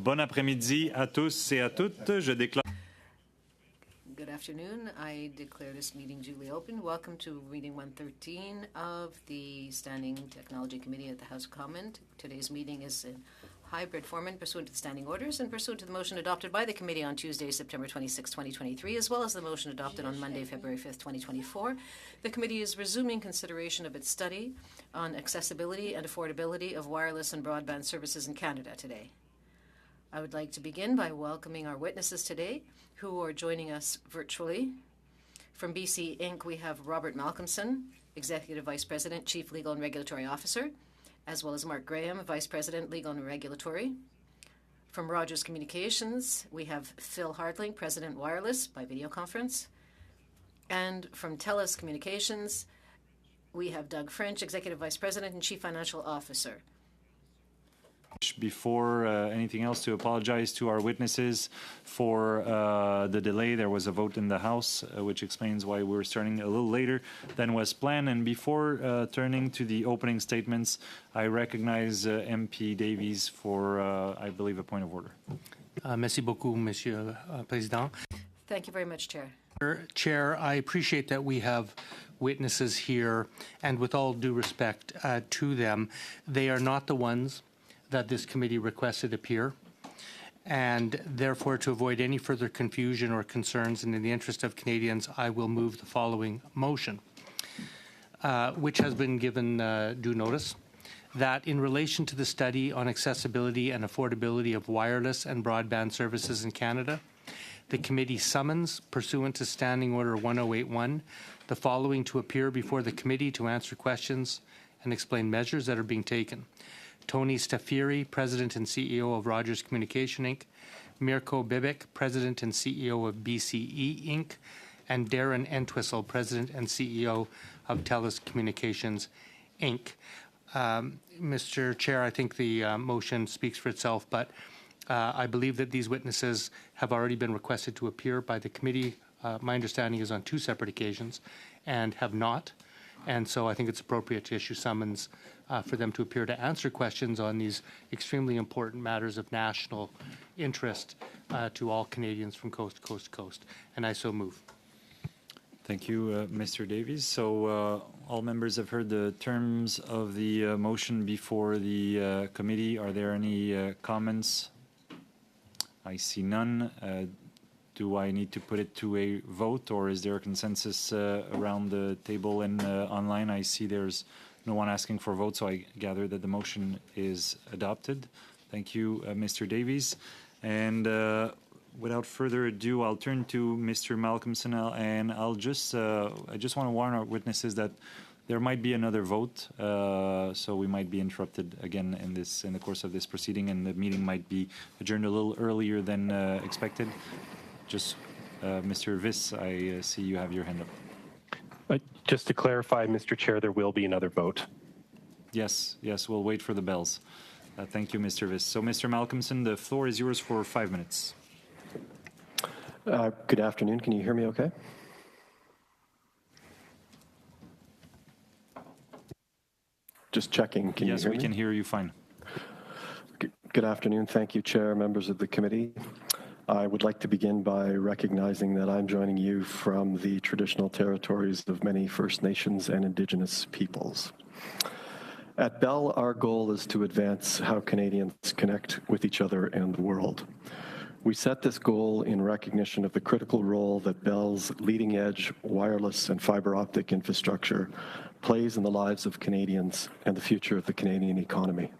Bon après-midi à tous et à toutes. Je déclare. Good afternoon. I declare this meeting duly open. Welcome to meeting 113 of the Standing Technology Committee at the House of Commons. Today's meeting is in hybrid format pursuant to the standing orders and pursuant to the motion adopted by the committee on Tuesday, September 26, 2023, as well as the motion adopted on Monday, February 5, 2024. The committee is resuming consideration of its study on accessibility and affordability of wireless and broadband services in Canada today. I would like to begin by welcoming our witnesses today who are joining us virtually. From BC Inc., we have Robert Malcolmson, Executive Vice President, Chief Legal and Regulatory Officer, as well as Mark Graham, Vice President, Legal and Regulatory. From Rogers Communications, we have Phil Hartling, President, Wireless, by video conference. And from TELUS Communications, we have Doug French, Executive Vice President and Chief Financial Officer. Before anything else, to apologize to our witnesses for the delay. There was a vote in the House, which explains why we're starting a little later than was planned. And before turning to the opening statements, I recognize MP Davies for, I believe, a point of order. Merci beaucoup, Monsieur Président. Thank you very much, Chair. Chair, I appreciate that we have witnesses here, and with all due respect to them, they are not the ones that this committee requested appear, and therefore, to avoid any further confusion or concerns and in the interest of Canadians, I will move the following motion, which has been given due notice, that in relation to the study on accessibility and affordability of wireless and broadband services in Canada, the committee summons, pursuant to Standing Order 1081, the following to appear before the committee to answer questions and explain measures that are being taken: Tony Staffieri, President and CEO of Rogers Communication Inc., Mirko Bibic, President and CEO of BCE Inc., and Darren Entwistle, President and CEO of TELUS Communications Inc. Mr. Chair, I think the motion speaks for itself, but I believe that these witnesses have already been requested to appear by the committee. My understanding is on 2 separate occasions and have not. And so I think it's appropriate to issue summons for them to appear to answer questions on these extremely important matters of national interest to all Canadians from coast to coast to coast. And I so move. Thank you, Mr. Davies. So all members have heard the terms of the motion before the committee. Are there any comments? I see none. Do I need to put it to a vote, or is there a consensus around the table and online? I see there's no one asking for a vote, so I gather that the motion is adopted. Thank you, Mr. Davies. And without further ado, I'll turn to Mr. Malcolmson, and I just want to warn our witnesses that there might be another vote, so we might be interrupted again in the course of this proceeding, and the meeting might be adjourned a little earlier than expected. Just, Mr. Viss, I see you have your hand up. Just to clarify, Mr. Chair, there will be another vote. Yes, we'll wait for the bells. Thank you, Mr. Viss. So, Mr. Malcolmson, the floor is yours for 5 minutes. Good afternoon. Can you hear me okay? Just checking. Can you hear me? Yes, we can hear you fine. Good afternoon. Thank you, Chair, members of the committee. I would like to begin by recognizing that I'm joining you from the traditional territories of many First Nations and Indigenous peoples. At Bell, our goal is to advance how Canadians connect with each other and the world. We set this goal in recognition of the critical role that Bell's leading-edge wireless and fiber optic infrastructure plays in the lives of Canadians and the future of the Canadian economy.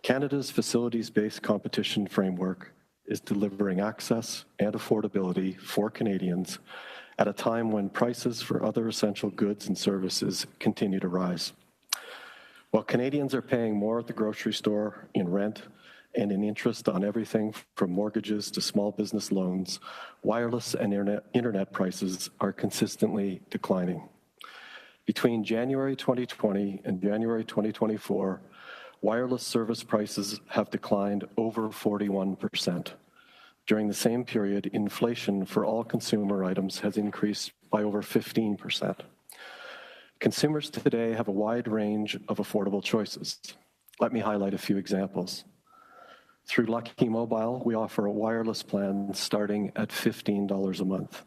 Canada's facilities-based competition framework is delivering access and affordability for Canadians at a time when prices for other essential goods and services continue to rise. While Canadians are paying more at the grocery store in rent and in interest on everything from mortgages to small business loans, wireless and internet prices are consistently declining. Between January 2020 and January 2024, wireless service prices have declined over 41%. During the same period, inflation for all consumer items has increased by over 15%. Consumers today have a wide range of affordable choices. Let me highlight a few examples. Through Lucky Mobile, we offer a wireless plan starting at $15 a month.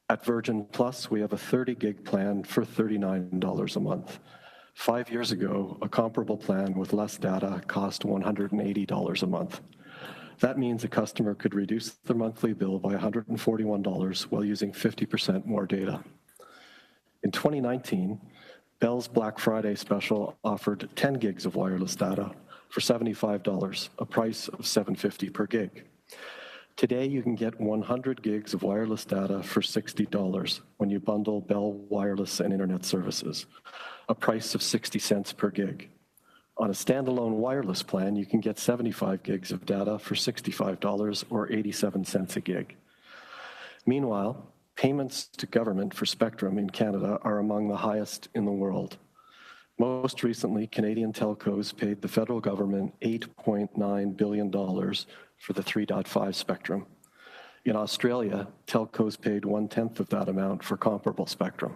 At Virgin Plus, we have a 30 gig plan for $39 a month. 5 years ago, a comparable plan with less data cost $180 a month. That means a customer could reduce their monthly bill by $141 while using 50% more data. In 2019, Bell's Black Friday special offered 10 gigs of wireless data for $75, a price of $7.50 per gig. Today, you can get 100 gigs of wireless data for $60 when you bundle Bell Wireless and Internet services, a price of 60 cents per gig. On a standalone wireless plan, you can get 75 gigs of data for $65 or 87 cents a gig. Meanwhile, payments to government for spectrum in Canada are among the highest in the world. Most recently, Canadian telcos paid the federal government $8.9 billion for the 3.5 spectrum. In Australia, telcos paid 1/10 of that amount for comparable spectrum.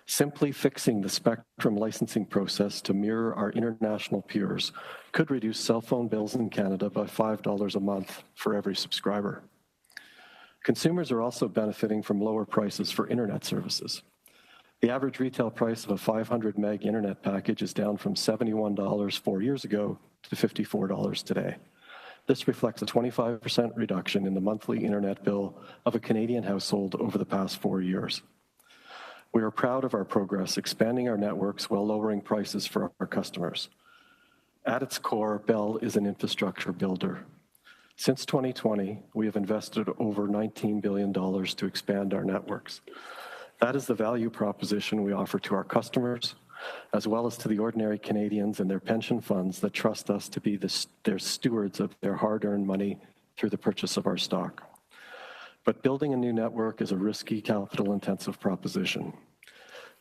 Simply fixing the spectrum licensing process to mirror our international peers could reduce cell phone bills in Canada by $5 a month for every subscriber. Consumers are also benefiting from lower prices for internet services. The average retail price of a 500 meg internet package is down from $71 4 years ago to $54 today. This reflects a 25% reduction in the monthly internet bill of a Canadian household over the past 4 years. We are proud of our progress expanding our networks while lowering prices for our customers. At its core, Bell is an infrastructure builder. Since 2020, we have invested over $19 billion to expand our networks. That is the value proposition we offer to our customers, as well as to the ordinary Canadians and their pension funds that trust us to be their stewards of their hard-earned money through the purchase of our stock. But building a new network is a risky, capital-intensive proposition.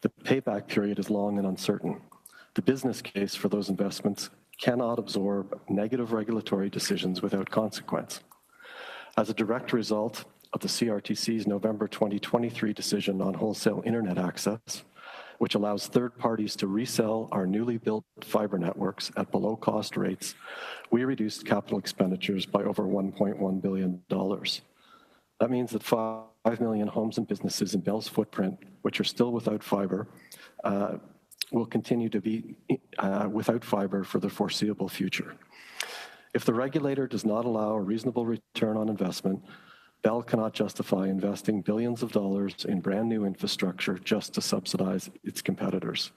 The payback period is long and uncertain. The business case for those investments cannot absorb negative regulatory decisions without consequence. As a direct result of the CRTC's November 2023 decision on wholesale internet access, which allows third parties to resell our newly built fiber networks at below-cost rates, we reduced capital expenditures by over $1.1 billion. That means that 5 million homes and businesses in Bell's footprint, which are still without fiber, will continue to be without fiber for the foreseeable future. If the regulator does not allow a reasonable return on investment, Bell cannot justify investing billions of dollars in brand new infrastructure just to subsidize its competitors.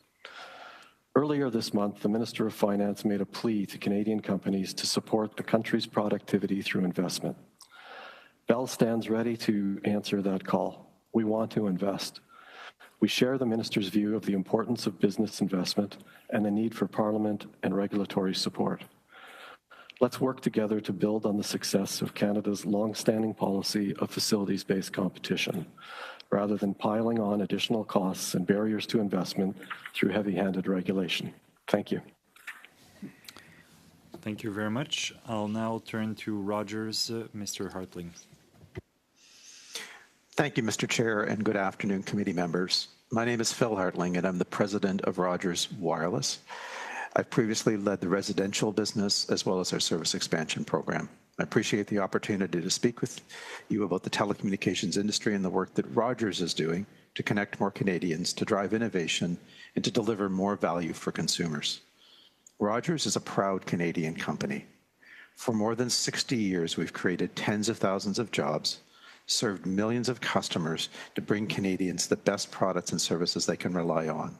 Earlier this month, the Minister of Finance made a plea to Canadian companies to support the country's productivity through investment. Bell stands ready to answer that call. We want to invest. We share the Minister's view of the importance of business investment and the need for Parliament and regulatory support. Let's work together to build on the success of Canada's long-standing policy of facilities-based competition, rather than piling on additional costs and barriers to investment through heavy-handed regulation. Thank you. Thank you very much. I'll now turn to Rogers, Mr. Hartling. Thank you, Mr. Chair, and good afternoon, committee members. My name is Phil Hartling, and I'm the president of Rogers Wireless. I've previously led the residential business as well as our service expansion program. I appreciate the opportunity to speak with you about the telecommunications industry and the work that Rogers is doing to connect more Canadians, to drive innovation, and to deliver more value for consumers. Rogers is a proud Canadian company. For more than 60 years, we've created tens of thousands of jobs, served millions of customers to bring Canadians the best products and services they can rely on.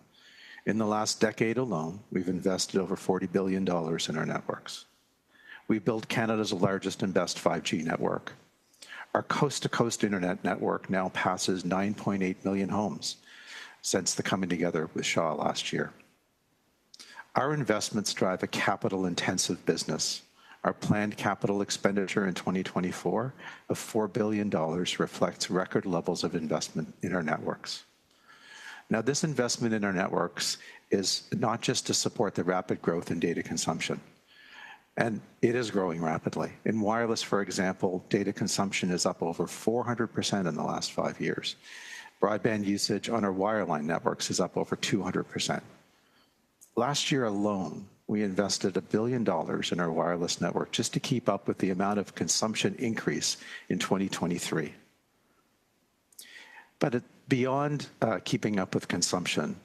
In the last decade alone, we've invested over $40 billion in our networks. We built Canada's largest and best 5G network. Our coast-to-coast internet network now passes 9.8 million homes since the coming together with Shaw last year. Our investments drive a capital-intensive business. Our planned capital expenditure in 2024 of $4 billion reflects record levels of investment in our networks. Now, this investment in our networks is not just to support the rapid growth in data consumption, and it is growing rapidly. In wireless, for example, data consumption is up over 400% in the last 5 years. Broadband usage on our wireline networks is up over 200%. Last year alone, we invested $1 billion in our wireless network just to keep up with the amount of consumption increase in 2023. But beyond keeping up with consumption,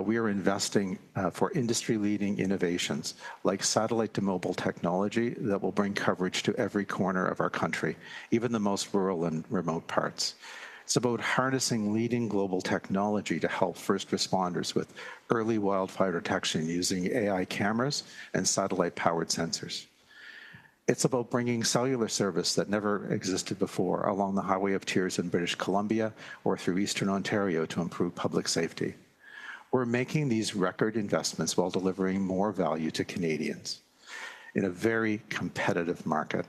we are investing for industry-leading innovations like satellite-to-mobile technology that will bring coverage to every corner of our country, even the most rural and remote parts. It's about harnessing leading global technology to help first responders with early wildfire detection using AI cameras and satellite-powered sensors. It's about bringing cellular service that never existed before along the Highway of Tears in British Columbia or through Eastern Ontario to improve public safety. We're making these record investments while delivering more value to Canadians in a very competitive market.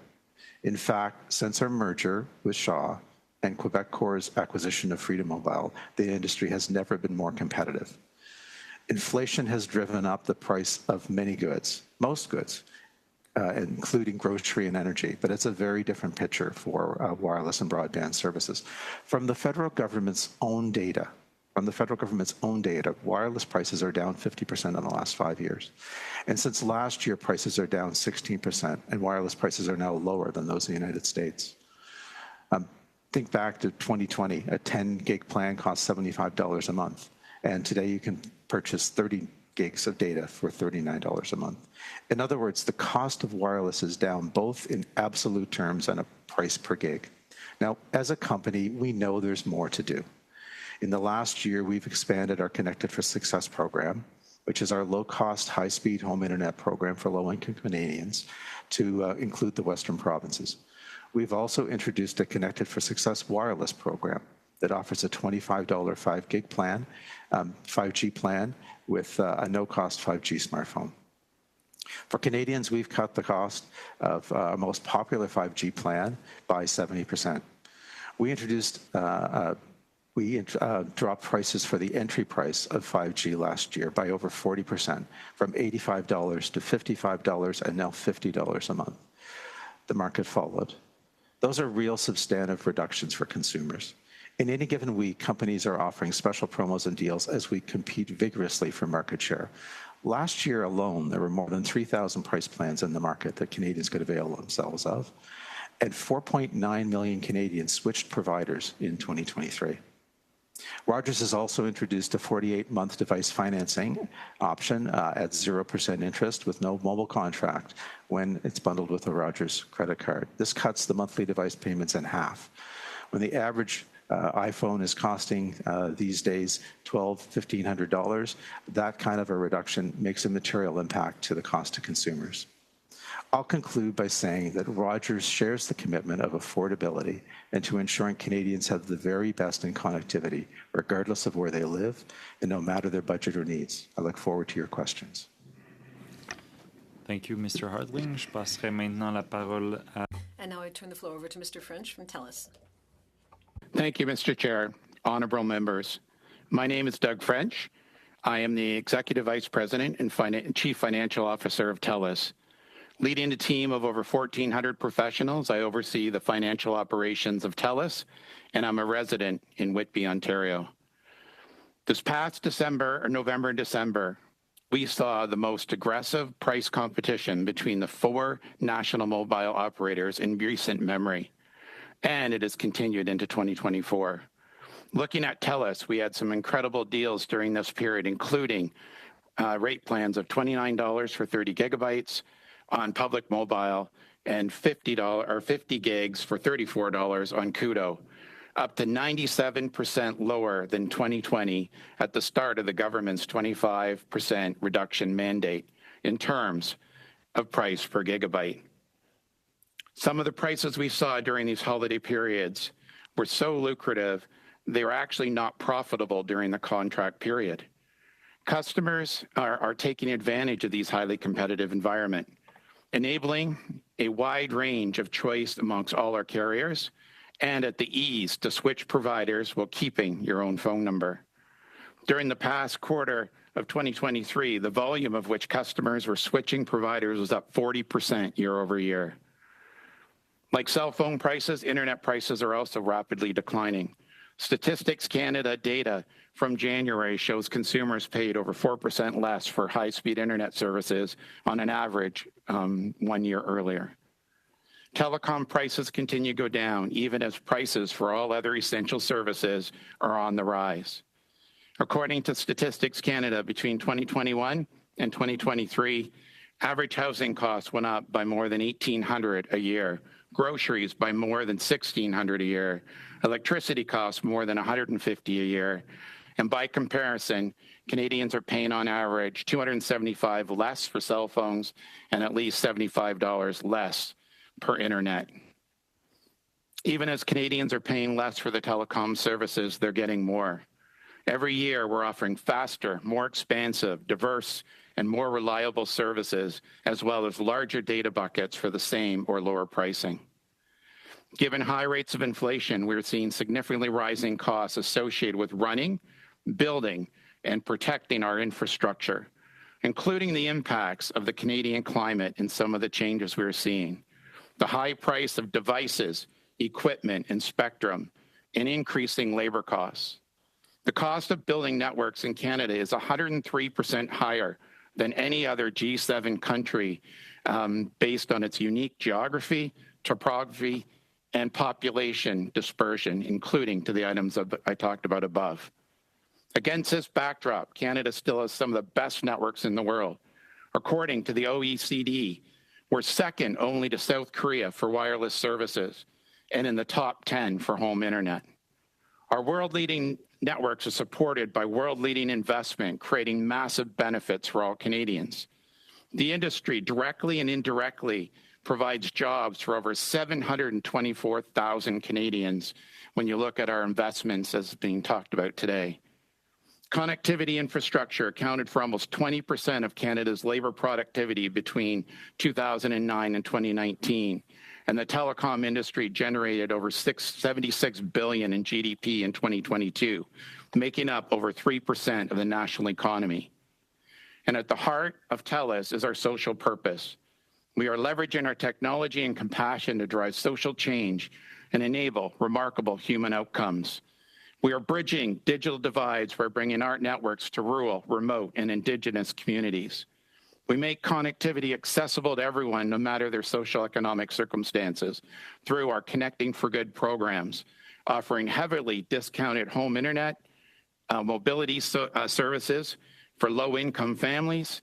In fact, since our merger with Shaw and Quebecor's acquisition of Freedom Mobile, the industry has never been more competitive. Inflation has driven up the price of many goods, most goods, including grocery and energy, but it's a very different picture for wireless and broadband services. From the federal government's own data, wireless prices are down 50% in the last 5 years. And since last year, prices are down 16%, and wireless prices are now lower than those in the United States. Think back to 2020, a 10 gig plan cost $75 a month, and today you can purchase 30 gigs of data for $39 a month. In other words, the cost of wireless is down both in absolute terms and a price per gig. Now, as a company, we know there's more to do. In the last year, we've expanded our Connected for Success program, which is our low-cost, high-speed home internet program for low-income Canadians, to include the Western provinces. We've also introduced a Connected for Success wireless program that offers a $25 5 gig plan, 5G plan, with a no-cost 5G smartphone. For Canadians, we've cut the cost of our most popular 5G plan by 70%. We dropped prices for the entry price of 5G last year by over 40%, from $85 to $55 and now $50 a month. The market followed. Those are real substantive reductions for consumers. In any given week, companies are offering special promos and deals as we compete vigorously for market share. Last year alone, there were more than 3,000 price plans in the market that Canadians could avail themselves of, and 4.9 million Canadians switched providers in 2023. Rogers has also introduced a 48-month device financing option at 0% interest with no mobile contract when it's bundled with a Rogers credit card. This cuts the monthly device payments in half. When the average iPhone is costing these days $1,200–1,500, that kind of a reduction makes a material impact to the cost to consumers. I'll conclude by saying that Rogers shares the commitment of affordability and to ensuring Canadians have the very best in connectivity, regardless of where they live and no matter their budget or needs. I look forward to your questions. Thank you, Mr. Hartling. Je passerai maintenant la parole à... And now I turn the floor over to Mr. French from TELUS. Thank you, Mr. Chair. Honorable members. My name is Doug French. I am the Executive Vice President and Chief Financial Officer of TELUS. Leading a team of over 1,400 professionals, I oversee the financial operations of TELUS, and I'm a resident in Whitby, Ontario. This past November and December, we saw the most aggressive price competition between the 4 national mobile operators in recent memory, and it has continued into 2024. Looking at TELUS, we had some incredible deals during this period, including rate plans of $29 for 30 gigabytes on public mobile and $50 gigs for $34 on Koodo, up to 97% lower than 2020 at the start of the government's 25% reduction mandate in terms of price per gigabyte. Some of the prices we saw during these holiday periods were so lucrative, they were actually not profitable during the contract period. Customers are taking advantage of these highly competitive environment, enabling a wide range of choice amongst all our carriers and at the ease to switch providers while keeping your own phone number. During the past quarter of 2023, the volume of which customers were switching providers was up 40% year over year. Like cell phone prices, internet prices are also rapidly declining. Statistics Canada data from January shows consumers paid over 4% less for high-speed internet services on an average 1 year earlier. Telecom prices continue to go down, even as prices for all other essential services are on the rise. According to Statistics Canada, between 2021 and 2023, average housing costs went up by more than $1,800 a year, groceries by more than $1,600 a year, electricity costs more than $150 a year, and by comparison, Canadians are paying on average $275 less for cell phones and at least $75 less per internet. Even as Canadians are paying less for the telecom services, they're getting more. Every year, we're offering faster, more expansive, diverse, and more reliable services, as well as larger data buckets for the same or lower pricing. Given high rates of inflation, we're seeing significantly rising costs associated with running, building, and protecting our infrastructure, including the impacts of the Canadian climate and some of the changes we're seeing. The high price of devices, equipment, and spectrum, and increasing labor costs. The cost of building networks in Canada is 103% higher than any other G7 country based on its unique geography, topography, and population dispersion, including to the items I talked about above. Against this backdrop, Canada still has some of the best networks in the world. According to the OECD, we're second only to South Korea for wireless services and in the top 10 for home internet. Our world-leading networks are supported by world-leading investment, creating massive benefits for all Canadians. The industry, directly and indirectly, provides jobs for over 724,000 Canadians when you look at our investments as being talked about today. Connectivity infrastructure accounted for almost 20% of Canada's labor productivity between 2009 and 2019, and the telecom industry generated over $76 billion in GDP in 2022, making up over 3% of the national economy. And at the heart of TELUS is our social purpose. We are leveraging our technology and compassion to drive social change and enable remarkable human outcomes. We are bridging digital divides by bringing our networks to rural, remote, and Indigenous communities. We make connectivity accessible to everyone, no matter their socioeconomic circumstances, through our Connecting for Good programs, offering heavily discounted home internet, mobility services for low-income families,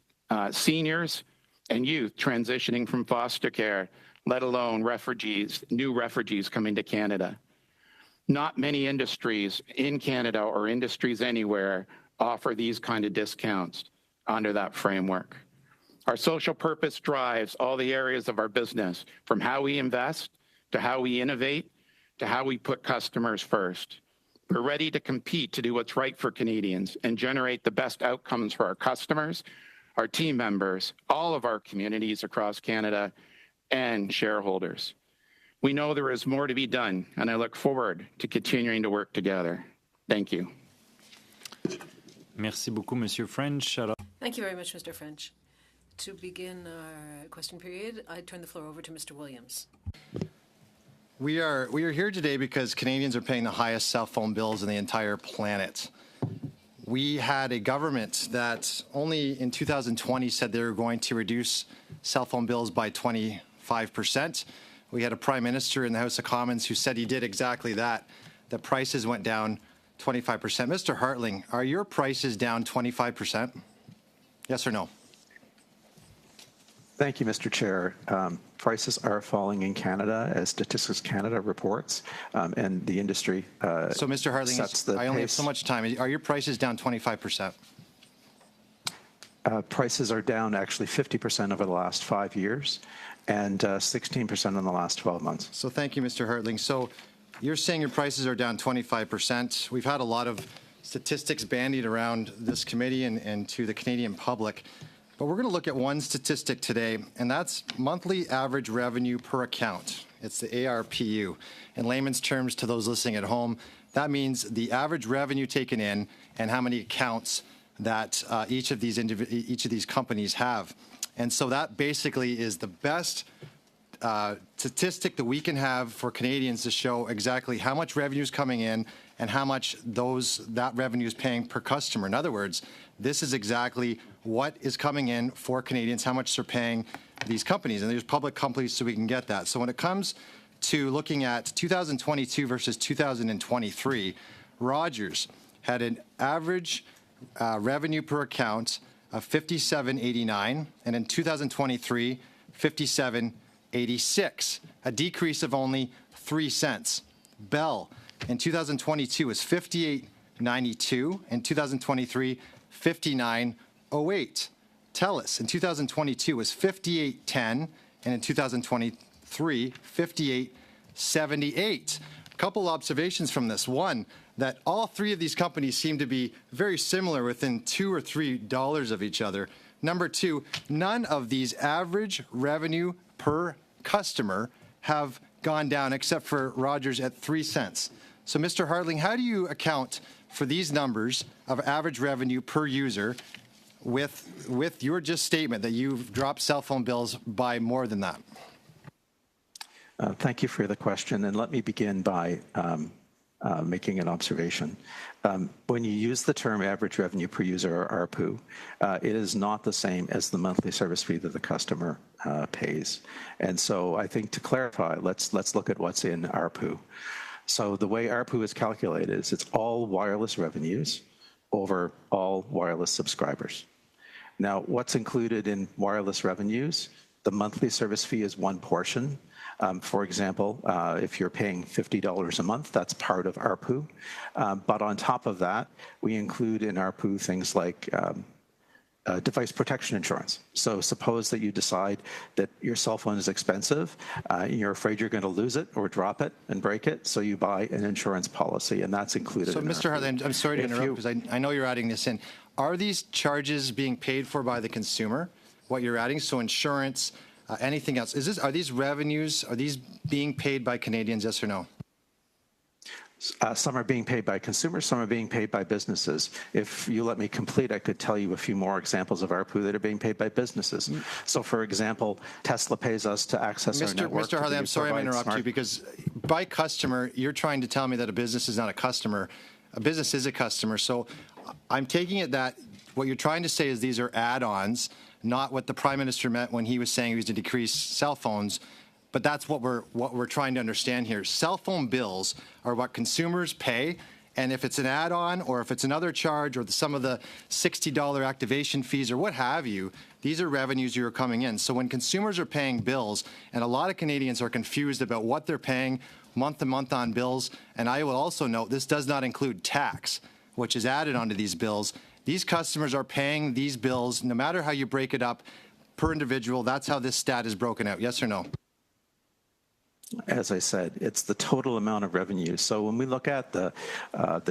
seniors, and youth transitioning from foster care, let alone refugees, new refugees coming to Canada. Not many industries in Canada or industries anywhere offer these kind of discounts under that framework. Our social purpose drives all the areas of our business, from how we invest, to how we innovate, to how we put customers first. We're ready to compete to do what's right for Canadians and generate the best outcomes for our customers, our team members, all of our communities across Canada, and shareholders. We know there is more to be done, and I look forward to continuing to work together. Thank you. Merci beaucoup, Monsieur French. Thank you very much, Mr. French. To begin our question period, I turn the floor over to Mr. Williams. We are here today because Canadians are paying the highest cell phone bills in the entire planet. We had a government that only in 2020 said they were going to reduce cell phone bills by 25%. We had a prime minister in the House of Commons who said he did exactly that. The prices went down 25%. Mr. Hartling, are your prices down 25%? Yes or no? Thank you, Mr. Chair. Prices are falling in Canada, as Statistics Canada reports, and the industry So, Mr. Hartling, I only have so much time. Are your prices down 25%? Prices are down actually 50% over the last 5 years and 16% in the last 12 months. So thank you, Mr. Hartling. So you're saying your prices are down 25%. We've had a lot of statistics bandied around this committee and to the Canadian public. But we're going to look at one statistic today, and that's monthly average revenue per account. It's the ARPU. In layman's terms, to those listening at home, that means the average revenue taken in and how many accounts that each of these companies have. And so that basically is the best statistic that we can have for Canadians to show exactly how much revenue is coming in and how much that revenue is paying per customer. In other words, this is exactly what is coming in for Canadians, how much they're paying these companies, and there's public companies so we can get that. So when it comes to looking at 2022 versus 2023, Rogers had an average revenue per account of $57.89, and in 2023, $57.86, a decrease of only 3 cents. Bell in 2022 was $58.92, in 2023, $59.08. TELUS in 2022 was $58.10, and in 2023, $58.78. A couple observations from this. One, that all three of these companies seem to be very similar, within $2 or $3 of each other. Number two, none of these average revenue per customer have gone down except for Rogers at 3 cents. So, Mr. Hartling, how do you account for these numbers of average revenue per user with your just statement that you've dropped cell phone bills by more than that? Thank you for the question, and let me begin by making an observation. When you use the term average revenue per user, or ARPU, it is not the same as the monthly service fee that the customer pays. And so I think to clarify, let's look at what's in ARPU. So the way ARPU is calculated is it's all wireless revenues over all wireless subscribers. Now, what's included in wireless revenues? The monthly service fee is one portion. For example, if you're paying $50 a month, that's part of ARPU. But on top of that, we include in ARPU things like device protection insurance. So suppose that you decide that your cell phone is expensive, you're afraid you're going to lose it or drop it and break it, so you buy an insurance policy, and that's included. So, in Mr. Hartling, I'm sorry to interrupt, because I know you're adding this in. Are these charges being paid for by the consumer, what you're adding? So insurance, anything else? Are these revenues, are these being paid by Canadians, yes or no? Some are being paid by consumers, some are being paid by businesses. If you let me complete, I could tell you a few more examples of ARPU that are being paid by businesses. So, for example, Tesla pays us to access our network. Mr. Hartling, I'm sorry I'm interrupting you, because by customer, you're trying to tell me that a business is not a customer. A business is a customer. So I'm taking it that what you're trying to say is these are add-ons, not what the Prime Minister meant when he was saying he was to decrease cell phones. But that's what we're trying to understand here. Cell phone bills are what consumers pay, and if it's an add-on or if it's another charge or some of the $60 activation fees or what have you, these are revenues you're coming in. So when consumers are paying bills, and a lot of Canadians are confused about what they're paying month to month on bills, and I will also note this does not include tax, which is added onto these bills. These customers are paying these bills, no matter how you break it up per individual. That's how this stat is broken out. Yes or no? As I said, it's the total amount of revenue. So when we look at the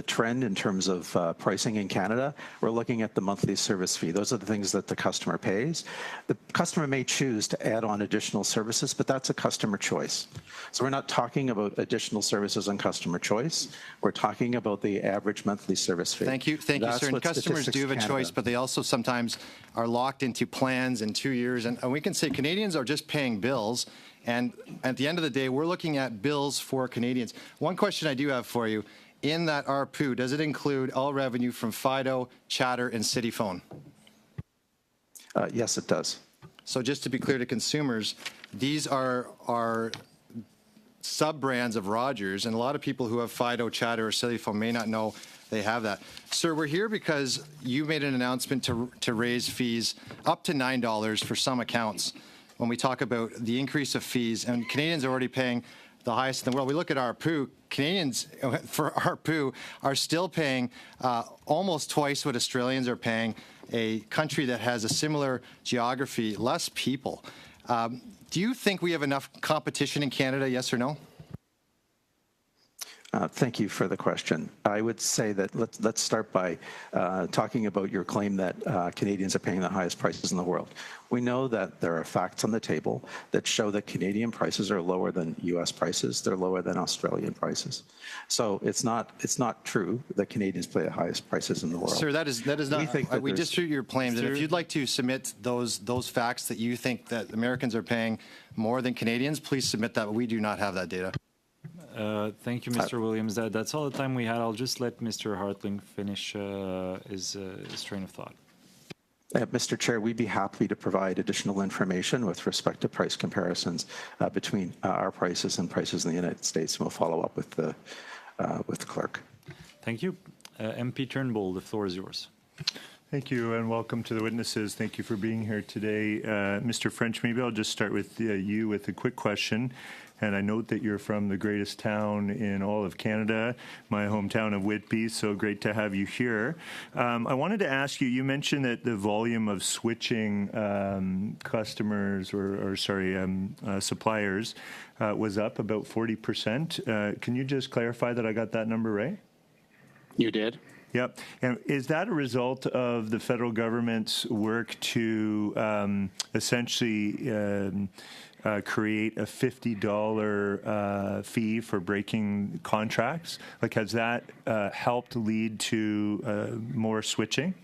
trend in terms of pricing in Canada, we're looking at the monthly service fee. Those are the things that the customer pays. The customer may choose to add on additional services, but that's a customer choice. So we're not talking about additional services on customer choice. We're talking about the average monthly service fee. Thank you, sir. And customers do have a choice, but they also sometimes are locked into plans in 2 years. And we can say Canadians are just paying bills. And at the end of the day, we're looking at bills for Canadians. One question I do have for you, in that ARPU, does it include all revenue from Fido, Chatter, and CityPhone? Yes, it does. So just to be clear to consumers, these are sub-brands of Rogers, and a lot of people who have Fido, Chatter, or CityPhone may not know they have that. Sir, we're here because you made an announcement to raise fees up to $9 for some accounts. When we talk about the increase of fees, and Canadians are already paying the highest in the world. We look at ARPU, Canadians for ARPU are still paying almost twice what Australians are paying, a country that has a similar geography, less people. Do you think we have enough competition in Canada, yes or no? Thank you for the question. I would say that let's start by talking about your claim that Canadians are paying the highest prices in the world. We know that there are facts on the table that show that Canadian prices are lower than U.S. prices. They're lower than Australian prices. So it's not true that Canadians pay the highest prices in the world. Sir, that is not. We dispute your claims, and if you'd like to submit those facts that you think that Americans are paying more than Canadians, please submit that. We do not have that data. Thank you, Mr. Williams. That's all the time we had. I'll just let Mr. Hartling finish his train of thought. Mr. Chair, we'd be happy to provide additional information with respect to price comparisons between our prices and prices in the United States, and we'll follow up with the clerk. Thank you. MP Turnbull, the floor is yours. Thank you, and welcome to the witnesses. Thank you for being here today. Mr. French, maybe I'll just start with you with a quick question. And I note that you're from the greatest town in all of Canada, my hometown of Whitby, so great to have you here. I wanted to ask you, you mentioned that the volume of switching customers suppliers was up about 40%. Can you just clarify that I got that number right? You did. Yep. And is that a result of the federal government's work to essentially create a $50 fee for breaking contracts? Like, has that helped lead to more switching,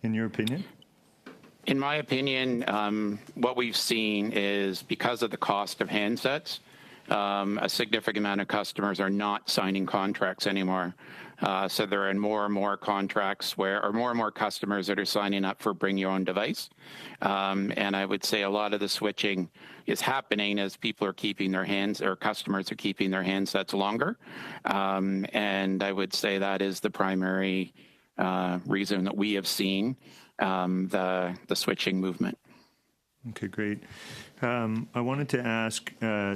in your opinion? In my opinion, what we've seen is because of the cost of handsets, a significant amount of customers are not signing contracts anymore. So there are more and more contracts or more and more customers that are signing up for bring your own device. And I would say a lot of the switching is happening as people are keeping their customers are keeping their handsets longer. And I would say that is the primary reason that we have seen the switching movement. Okay, great. I wanted to ask,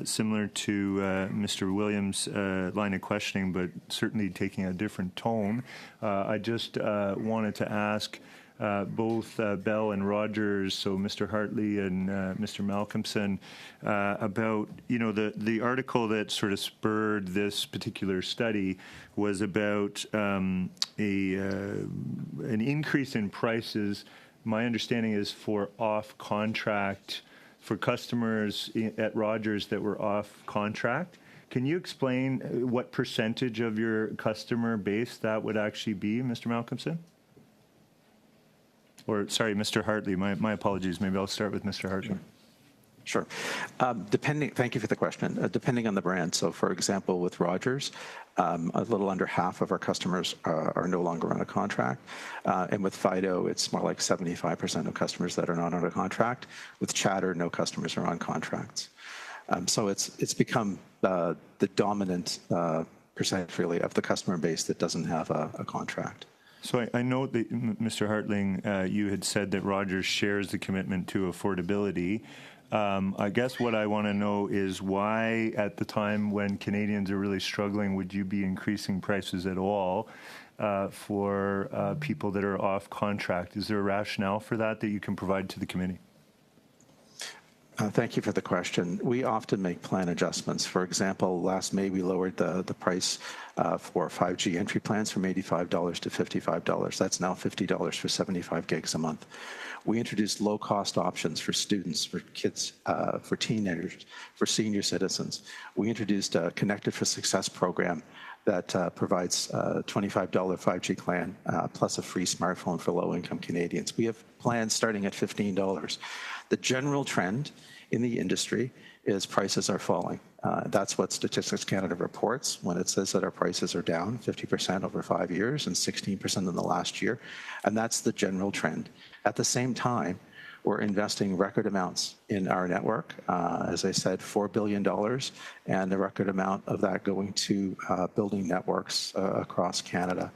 similar to Mr. Williams' line of questioning, but certainly taking a different tone, I just wanted to ask both Bell and Rogers, so Mr. Hartley and Mr. Malcolmson, about, the article that sort of spurred this particular study was about an increase in prices. My understanding is for off-contract, for customers at Rogers that were off-contract. Can you explain what percentage of your customer base that would actually be, Mr. Malcolmson? Or, sorry, Mr. Hartley. My apologies. Maybe I'll start with Mr. Hartley. Sure. Thank you for the question. Depending on the brand, so for example, with Rogers, a little under half of our customers are no longer on a contract. And with Fido, it's more like 75% of customers that are not on a contract. With Chatter, no customers are on contracts. So it's become the dominant percentage, really, of the customer base that doesn't have a contract. So I know that, Mr. Hartling, you had said that Rogers shares the commitment to affordability. I guess what I want to know is why, at the time when Canadians are really struggling, would you be increasing prices at all for people that are off contract? Is there a rationale for that you can provide to the committee? Thank you for the question. We often make plan adjustments. For example, last May we lowered the price for 5G entry plans from $85 to $55. That's now $50 for 75 gigs a month. We introduced low-cost options for students, for kids, for teenagers, for senior citizens. We introduced a Connected for Success program that provides a $25 5G plan plus a free smartphone for low-income Canadians. We have plans starting at $15. The general trend in the industry is prices are falling. That's what Statistics Canada reports when it says that our prices are down 50% over 5 years and 16% in the last year. And that's the general trend. At the same time, we're investing record amounts in our network. As I said, $4 billion, and a record amount of that going to building networks across Canada.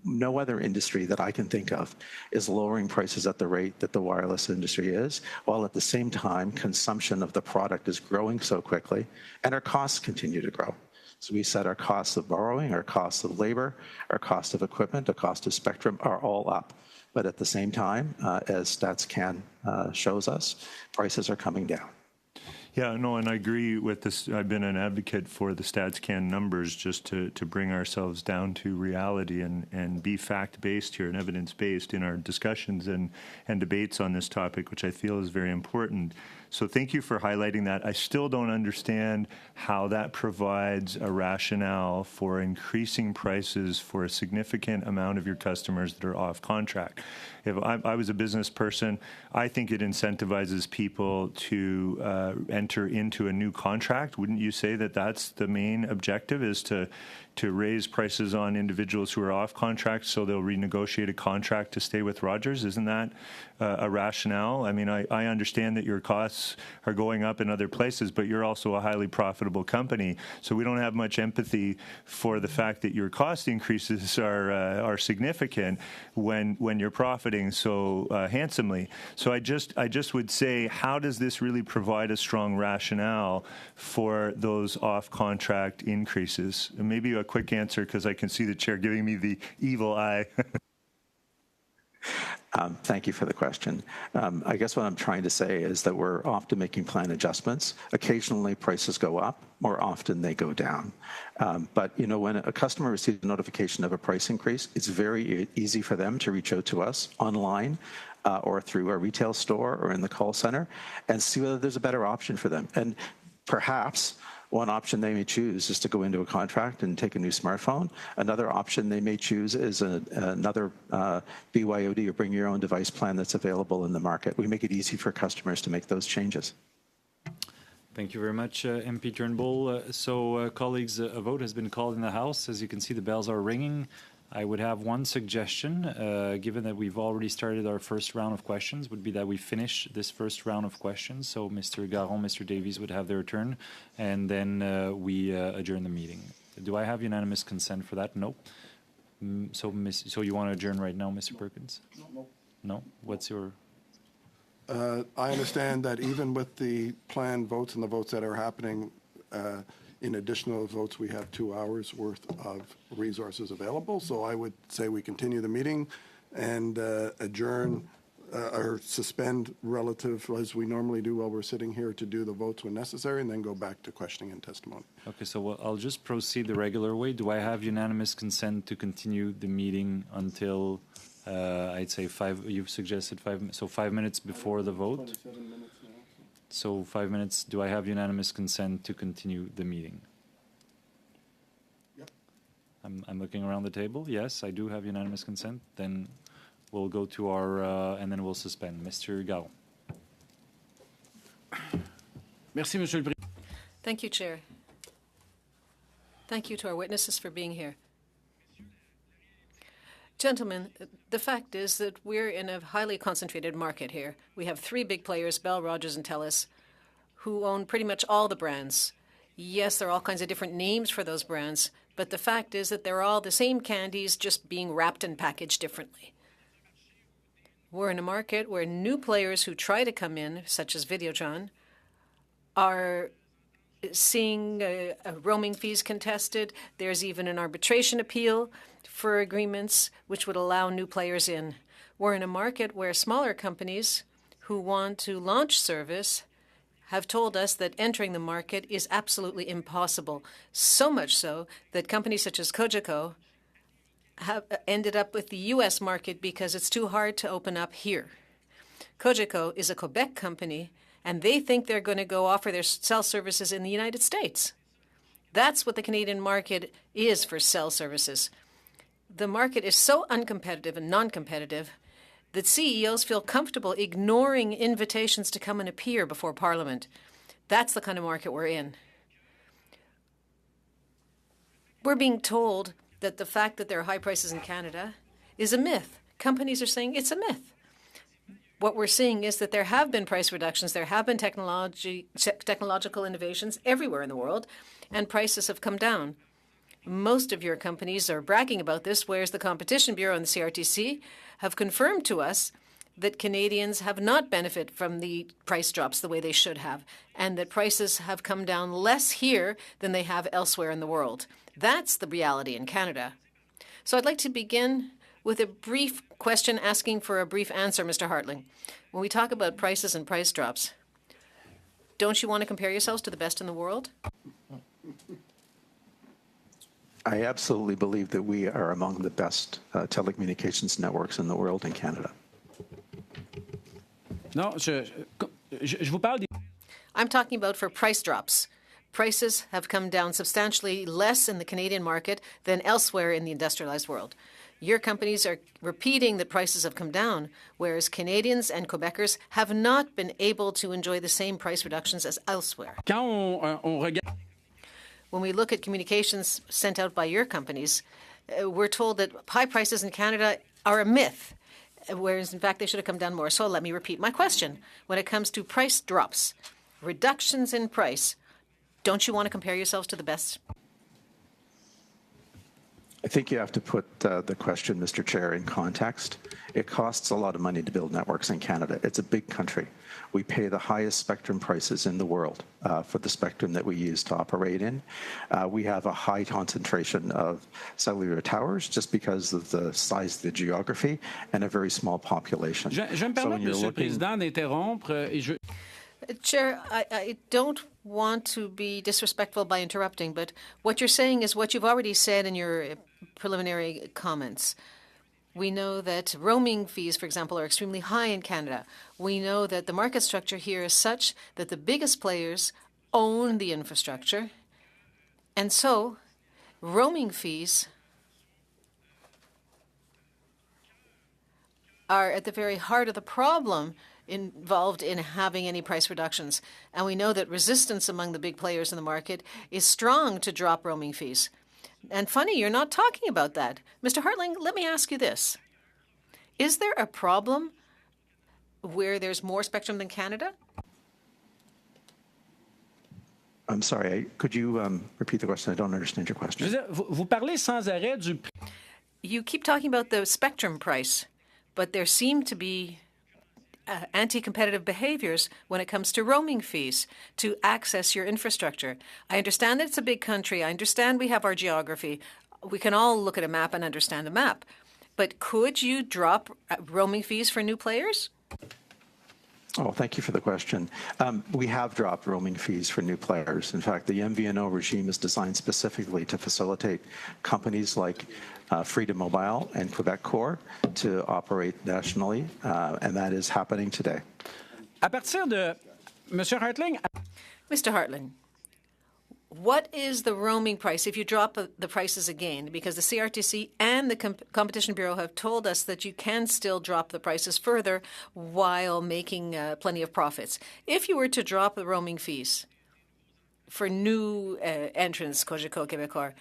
No other industry that I can think of is lowering prices at the rate that the wireless industry is, while at the same time, consumption of the product is growing so quickly, and our costs continue to grow. So we said our costs of borrowing, our costs of labor, our cost of equipment, the cost of spectrum are all up. But at the same time, as StatsCan shows us, prices are coming down. Yeah, no, and I agree with this. I've been an advocate for the StatsCan numbers just to bring ourselves down to reality and be fact-based here and evidence-based in our discussions and debates on this topic, which I feel is very important. So thank you for highlighting that. I still don't understand how that provides a rationale for increasing prices for a significant amount of your customers that are off contract. If I was a business person, I think it incentivizes people to enter into a new contract. Wouldn't you say that that's the main objective, is to raise prices on individuals who are off contract so they'll renegotiate a contract to stay with Rogers? Isn't that a rationale? I mean, I understand that your costs are going up in other places, but you're also a highly profitable company. So we don't have much empathy for the fact that your cost increases are significant when you're profiting so handsomely. So I just would say, how does this really provide a strong rationale for those off-contract increases? And maybe a quick answer, because I can see the chair giving me the evil eye. Thank you for the question. I guess what I'm trying to say is that we're often making plan adjustments. Occasionally prices go up, more often they go down. But when a customer receives a notification of a price increase, it's very easy for them to reach out to us online or through a retail store or in the call center and see whether there's a better option for them. And perhaps one option they may choose is to go into a contract and take a new smartphone. Another option they may choose is another BYOD, or bring your own device plan, that's available in the market. We make it easy for customers to make those changes. Thank you very much, MP Turnbull. Colleagues, a vote has been called in the House. As you can see, the bells are ringing. I would have one suggestion, given that we've already started our first round of questions, would be that we finish this first round of questions. So Mr. Garon, Mr. Davies would have their turn, and then we adjourn the meeting. Do I have unanimous consent for that? No. So you want to adjourn right now, Mr. Perkins? No. No? What's your... I understand that even with the planned votes and the votes that are happening, in additional votes, we have 2 hours worth of resources available. So I would say we continue the meeting and adjourn or suspend relative as we normally do while we're sitting here to do the votes when necessary, and then go back to questioning and testimony. Okay, so I'll just proceed the regular way. Do I have unanimous consent to continue the meeting until, I'd say you've suggested 5, so 5 minutes before the vote? 27 minutes now. So 5 minutes, do I have unanimous consent to continue the meeting? Yep. I'm looking around the table. Yes, I do have unanimous consent. Then we'll go to our, and then we'll suspend. Mr. Garon. Merci, Monsieur le Président. Thank you, Chair. Thank you to our witnesses for being here. Gentlemen, the fact is that we're in a highly concentrated market here. We have 3 big players, Bell, Rogers, and TELUS, who own pretty much all the brands. Yes, there are all kinds of different names for those brands, but the fact is that they're all the same candies, just being wrapped and packaged differently. We're in a market where new players who try to come in, such as Videotron, are seeing roaming fees contested. There's even an arbitration appeal for agreements which would allow new players in. We're in a market where smaller companies who want to launch service have told us that entering the market is absolutely impossible. So much so that companies such as Cogeco have ended up with the U.S. market because it's too hard to open up here. Cogeco is a Quebec company, and they think they're going to go offer their cell services in the United States. That's what the Canadian market is for cell services. The market is so uncompetitive and non-competitive that CEOs feel comfortable ignoring invitations to come and appear before Parliament. That's the kind of market we're in. We're being told that the fact that there are high prices in Canada is a myth. Companies are saying it's a myth. What we're seeing is that there have been price reductions, there have been technological innovations everywhere in the world, and prices have come down. Most of your companies are bragging about this, whereas the Competition Bureau and the CRTC have confirmed to us that Canadians have not benefited from the price drops the way they should have, and that prices have come down less here than they have elsewhere in the world. That's the reality in Canada. So I'd like to begin with a brief question asking for a brief answer, Mr. Hartling. When we talk about prices and price drops, don't you want to compare yourselves to the best in the world? I absolutely believe that we are among the best telecommunications networks in the world in Canada. Non, je vous parle des... I'm talking about for price drops. Prices have come down substantially less in the Canadian market than elsewhere in the industrialized world. Your companies are repeating that prices have come down, whereas Canadians and Quebecers have not been able to enjoy the same price reductions as elsewhere. When we look at communications sent out by your companies, we're told that high prices in Canada are a myth, whereas in fact they should have come down more. So let me repeat my question. When it comes to price drops, reductions in price, don't you want to compare yourselves to the best? I think you have to put the question, Mr. Chair, in context. It costs a lot of money to build networks in Canada. It's a big country. We pay the highest spectrum prices in the world for the spectrum that we use to operate in. We have a high concentration of cellular towers just because of the size of the geography and a very small population. Je me permets, Monsieur le Président, d'interrompre. Chair, I don't want to be disrespectful by interrupting, but what you're saying is what you've already said in your preliminary comments. We know that roaming fees, for example, are extremely high in Canada. We know that the market structure here is such that the biggest players own the infrastructure. And so roaming fees are at the very heart of the problem involved in having any price reductions. And we know that resistance among the big players in the market is strong to drop roaming fees. And funny, you're not talking about that. Mr. Hartling, let me ask you this. Is there a problem where there's more spectrum than Canada? I'm sorry, could you repeat the question? I don't understand your question. Vous parlez sans arrêt du... You keep talking about the spectrum price, but there seem to be anti-competitive behaviors when it comes to roaming fees to access your infrastructure. I understand that it's a big country. I understand we have our geography. We can all look at a map and understand the map. But could you drop roaming fees for new players? Oh, thank you for the question. We have dropped roaming fees for new players. In fact, the MVNO regime is designed specifically to facilitate companies like Freedom Mobile and Quebec Core to operate nationally, and that is happening today. À partir de... Monsieur Hartling... Mr. Hartling, what is the roaming price if you drop the prices again? Because the CRTC and the Competition Bureau have told us that you can still drop the prices further while making plenty of profits. If you were to drop the roaming fees for new entrants, Cogeco, Québecor,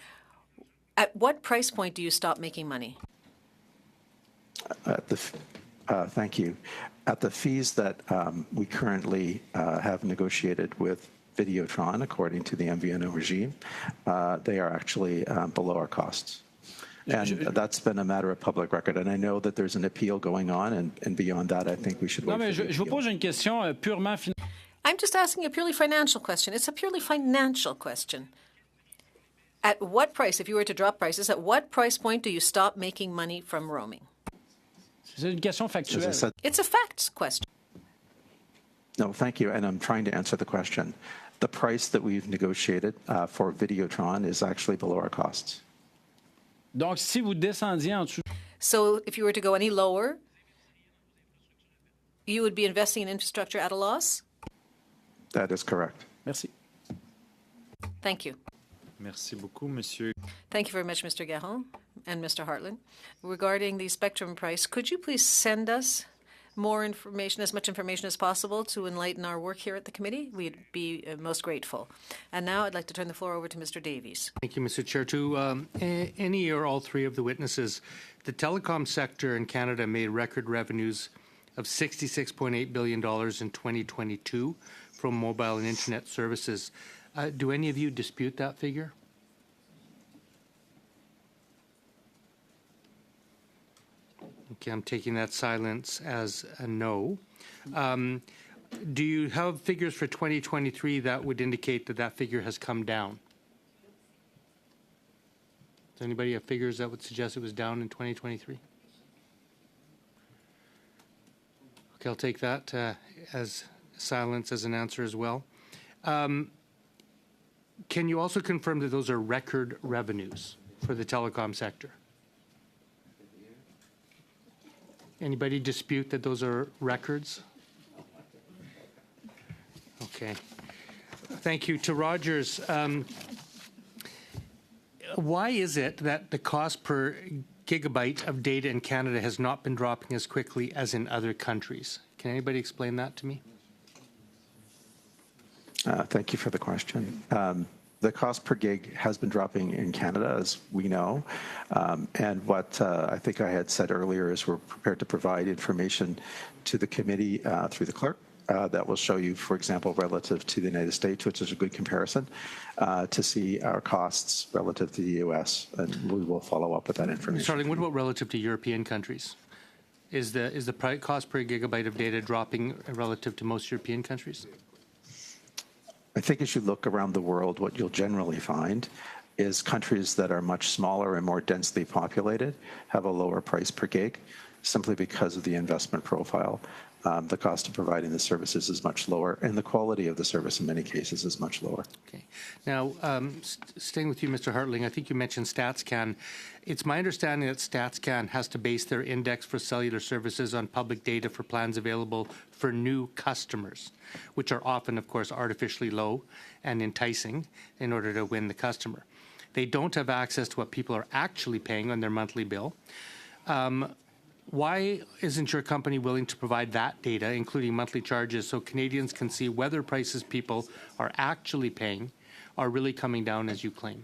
at what price point do you stop making money? Thank you. At the fees that we currently have negotiated with Videotron, according to the MVNO regime, they are actually below our costs. And that's been a matter of public record. And I know that there's an appeal going on, and beyond that, I think we should wait for the je vous pose une question purement... I'm just asking a purely financial question. It's a purely financial question. At what price, if you were to drop prices, at what price point do you stop making money from roaming? C'est une question factuelle. It's a facts question. No, thank you. And I'm trying to answer the question. The price that we've negotiated for Videotron is actually below our costs. Donc, si vous descendiez en dessous... So if you were to go any lower, you would be investing in infrastructure at a loss? That is correct. Merci. Thank you. Merci beaucoup, Monsieur. Thank you very much, Mr. Garon and Mr. Hartland. Regarding the spectrum price, could you please send us more information, as much information as possible, to enlighten our work here at the committee? We'd be most grateful. And now I'd like to turn the floor over to Mr. Davies. Thank you, Mr. Chair. To any or all three of the witnesses, the telecom sector in Canada made record revenues of $66.8 billion in 2022 from mobile and internet services. Do any of you dispute that figure? Okay, I'm taking that silence as a no. Do you have figures for 2023 that would indicate that that figure has come down? Does anybody have figures that would suggest it was down in 2023? Okay, I'll take that as silence as an answer as well. Can you also confirm that those are record revenues for the telecom sector? Anybody dispute that those are records? Okay. Thank you. To Rogers, why is it that the cost per gigabyte of data in Canada has not been dropping as quickly as in other countries? Can anybody explain that to me? Thank you for the question. The cost per gig has been dropping in Canada, as we know. And what I think I had said earlier is we're prepared to provide information to the committee through the clerk that will show you, for example, relative to the United States, which is a good comparison, to see our costs relative to the U.S. And we will follow up with that information. Starling, what about relative to European countries? Is the cost per gigabyte of data dropping relative to most European countries? I think as you look around the world, what you'll generally find is countries that are much smaller and more densely populated have a lower price per gig simply because of the investment profile. The cost of providing the services is much lower, and the quality of the service in many cases is much lower. Okay. Now, staying with you, Mr. Hartling, I think you mentioned StatsCan. It's my understanding that StatsCan has to base their index for cellular services on public data for plans available for new customers, which are often, of course, artificially low and enticing in order to win the customer. They don't have access to what people are actually paying on their monthly bill. Why isn't your company willing to provide that data, including monthly charges, so Canadians can see whether prices people are actually paying are really coming down as you claim?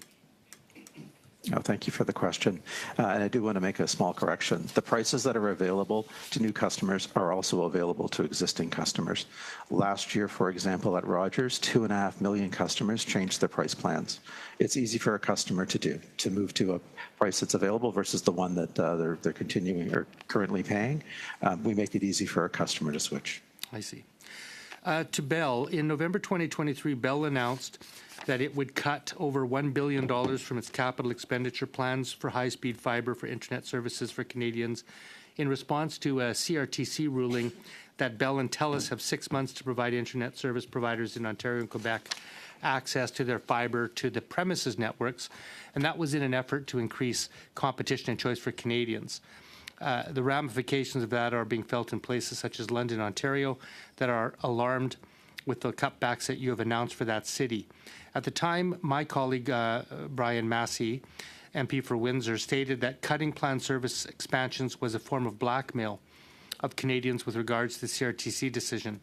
Oh, thank you for the question. And I do want to make a small correction. The prices that are available to new customers are also available to existing customers. Last year, for example, at Rogers, 2.5 million customers changed their price plans. It's easy for a customer to do, to move to a price that's available versus the one that they're continuing or currently paying. We make it easy for a customer to switch. I see. To Bell, in November 2023, Bell announced that it would cut over $1 billion from its capital expenditure plans for high-speed fiber for internet services for Canadians in response to a CRTC ruling that Bell and TELUS have 6 months to provide internet service providers in Ontario and Quebec access to their fiber to the premises networks, and that was in an effort to increase competition and choice for Canadians. The ramifications of that are being felt in places such as London, Ontario, that are alarmed with the cutbacks that you have announced for that city. At the time, my colleague, Brian Massey, MP for Windsor, stated that cutting planned service expansions was a form of blackmail of Canadians with regards to the CRTC decision.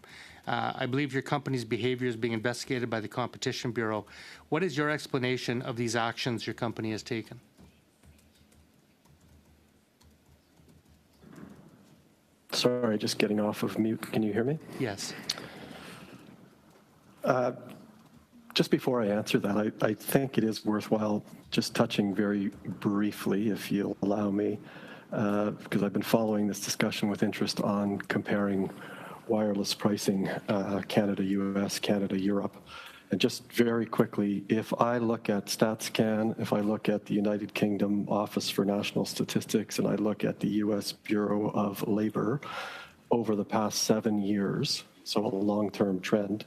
I believe your company's behavior is being investigated by the Competition Bureau. What is your explanation of these actions your company has taken? Sorry, just getting off of mute. Can you hear me? Yes. Just before I answer that, I think it is worthwhile just touching very briefly, if you'll allow me, because I've been following this discussion with interest on comparing wireless pricing, Canada, US, Canada, Europe. And just very quickly, if I look at StatsCan, if I look at the United Kingdom Office for National Statistics, and I look at the US Bureau of Labor over the past 7 years, so a long-term trend,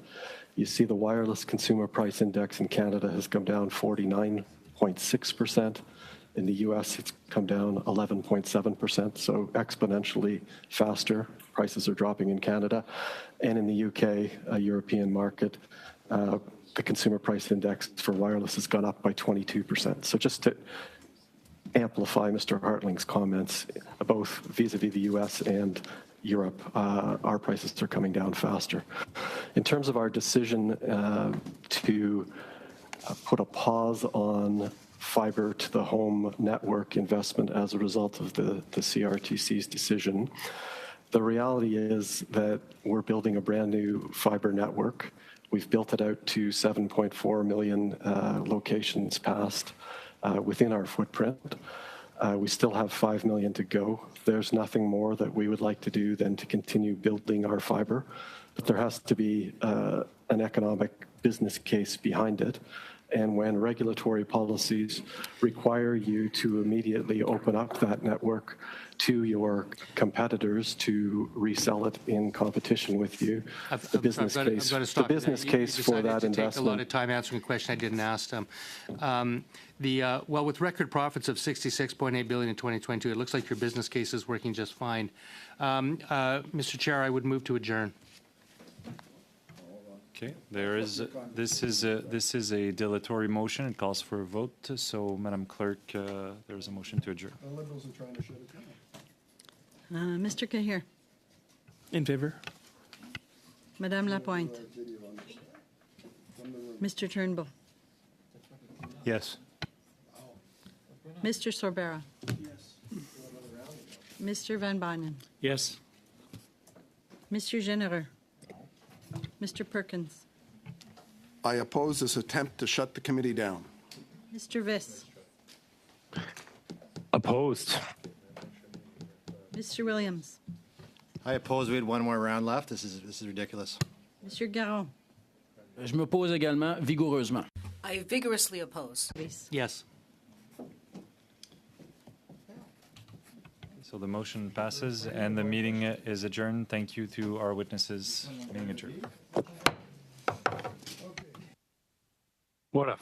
you see the wireless consumer price index in Canada has come down 49.6%. In the US, it's come down 11.7%, so exponentially faster. Prices are dropping in Canada. And in the UK, a European market, the consumer price index for wireless has gone up by 22%. So just to amplify Mr. Hartling's comments, both vis-a-vis the US and Europe, our prices are coming down faster. In terms of our decision to put a pause on fiber to the home network investment as a result of the CRTC's decision, the reality is that we're building a brand new fiber network. We've built it out to 7.4 million locations passed within our footprint. We still have 5 million to go. There's nothing more that we would like to do than to continue building our fiber, but there has to be an economic business case behind it. And when regulatory policies require you to immediately open up that network to your competitors to resell it in competition with you, the business case for that investment. Take a lot of time answering a question I didn't ask them. Well, with record profits of $66.8 billion in 2022, it looks like your business case is working just fine. Mr. Chair, I would move to adjourn. Okay, this is a dilatory motion. It calls for a vote. So, Madam Clerk, there is a motion to adjourn. The Liberals are trying to shut it down. Mr. Cahir, In favor? Madame Lapointe, Mr. Turnbull, Yes. Mr. Sorbera, Mr. Van Bonen, Yes. Mr. Genereux, Mr. Perkins, I oppose this attempt to shut the committee down. Mr. Viss, Opposed. Mr. Williams, I oppose we had one more round left. This is ridiculous. Mr. Garon, Je m'oppose également vigoureusement. I vigorously oppose. Yes. So the motion passes and the meeting is adjourned. Thank you to our witnesses. Meeting adjourned. What a